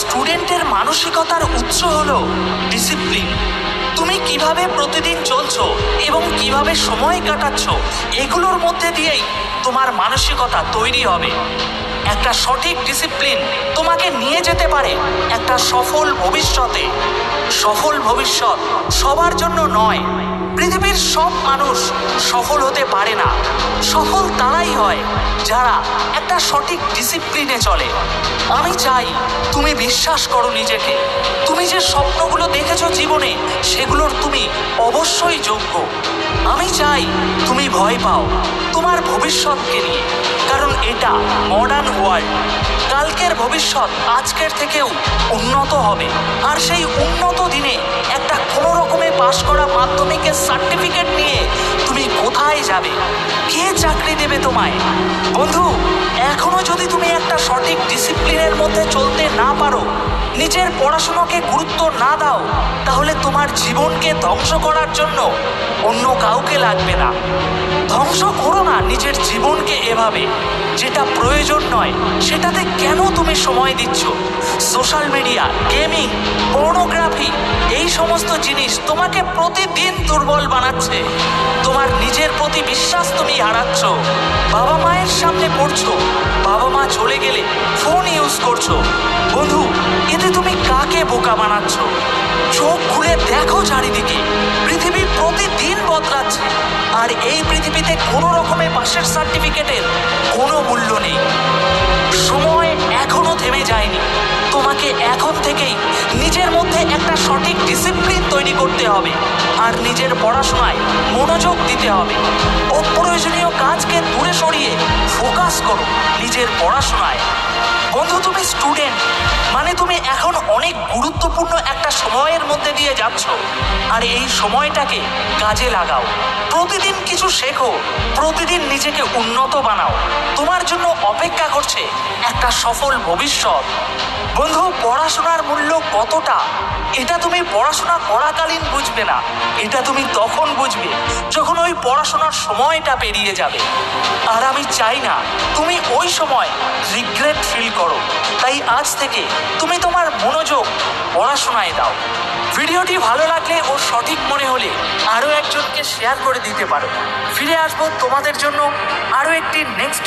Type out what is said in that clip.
স্টুডেন্টের মানসিকতার উৎস হলো ডিসিপ্লিন। তুমি কিভাবে প্রতিদিন চলছো এবং কিভাবে সময় কাটাচ্ছ, এগুলোর মধ্যে দিয়েই তোমার মানসিকতা তৈরি হবে। একটা সঠিক ডিসিপ্লিন তোমাকে নিয়ে যেতে পারে একটা সফল ভবিষ্যতে। সফল ভবিষ্যৎ সবার জন্য নয়। পৃথিবীর সব মানুষ সফল হতে পারে না। সফল তারাই হয় যারা একটা সঠিক ডিসিপ্লিনে চলে। আমি চাই তুমি বিশ্বাস করো নিজেকে। তুমি যে স্বপ্নগুলো দেখেছো জীবনে, সেগুলোর তুমি অবশ্যই যোগ্য। আমি চাই তুমি ভয় পাও তোমার ভবিষ্যৎকে নিয়ে, কারণ এটা মডার্ন ওয়ার্ল্ড। কালকের ভবিষ্যৎ আজকের থেকেও উন্নত হবে। আর সেই উন্নত দিনে একটা কোনো রকমে পাশ করা মাধ্যমিকের সার্টিফিকেট নিয়ে তুমি কোথায় যাবে? কে চাকরি দেবে তোমায়? বন্ধু, এখনো যদি তুমি একটা সঠিক ডিসিপ্লিনের মধ্যে চলতে না পারো, নিজের পড়াশোনাকে গুরুত্ব না দাও, তাহলে তোমার জীবনকে ধ্বংস করার জন্য অন্য কাউকে লাগবে না। ধ্বংস করো না নিজের জীবনকে এভাবে। যেটা প্রয়োজন নয় সেটাতে কেন তুমি সময় দিচ্ছ? সোশ্যাল মিডিয়া, গেমিং, পর্নোগ্রাফি, এই সমস্ত জিনিস তোমাকে প্রতিদিন দুর্বল বানাচ্ছে। তোমার নিজের প্রতি বিশ্বাস তুমি হারাচ্ছ। বাবা মায়ের সামনে পড়ছো, বাবা মা চলে গেলে ফোন ইউজ করছো। বন্ধু, এতে তুমি কাকে বোকা বানাচ্ছ? চোখ খুলে দেখো চারিদিকে, পৃথিবী প্রতিদিন বদলাচ্ছে। আর এই পৃথিবীতে কোনো রকমের পাশের সার্টিফিকেটের কোনো মূল্য নেই। সময় এখনো থেমে যায়নি। তোমাকে এখন থেকেই নিজের মধ্যে একটা সঠিক ডিসিপ্লিন তৈরি করতে হবে। আর নিজের পড়াশোনায় মনোযোগ দিতে হবে। অপ্রয়োজনীয় কাজকে দূরে সরিয়ে ফোকাস করো নিজের পড়াশোনায়। বন্ধু, তুমি স্টুডেন্ট, মানে তুমি এখন অনেক গুরুত্বপূর্ণ একটা সময়ের মধ্যে দিয়ে যাচ্ছ। আর এই সময়টাকে কাজে লাগাও। প্রতিদিন কিছু শেখো, প্রতিদিন নিজেকে উন্নত বানাও। তোমার জন্য অপেক্ষা করছে একটা সফল ভবিষ্যৎ। বন্ধু, পড়াশোনার মূল্য কতটা, এটা তুমি পড়াশোনা করাকালীন বুঝবে না। এটা তুমি তখন বুঝবে যখন ওই পড়াশোনার সময়টা পেরিয়ে যাবে। আর আমি চাই না তুমি ওই সময় রিগ্রেট ফিল করো। তাই আজ থেকে তুমি তোমার মনোযোগ পড়াশোনায় দাও। ভিডিওটি ভালো লাগলে ও সঠিক মনে হলে আরও একজনকে শেয়ার করে দিতে পারো। ফিরে আসবো তোমাদের জন্য আরও একটি নেক্সট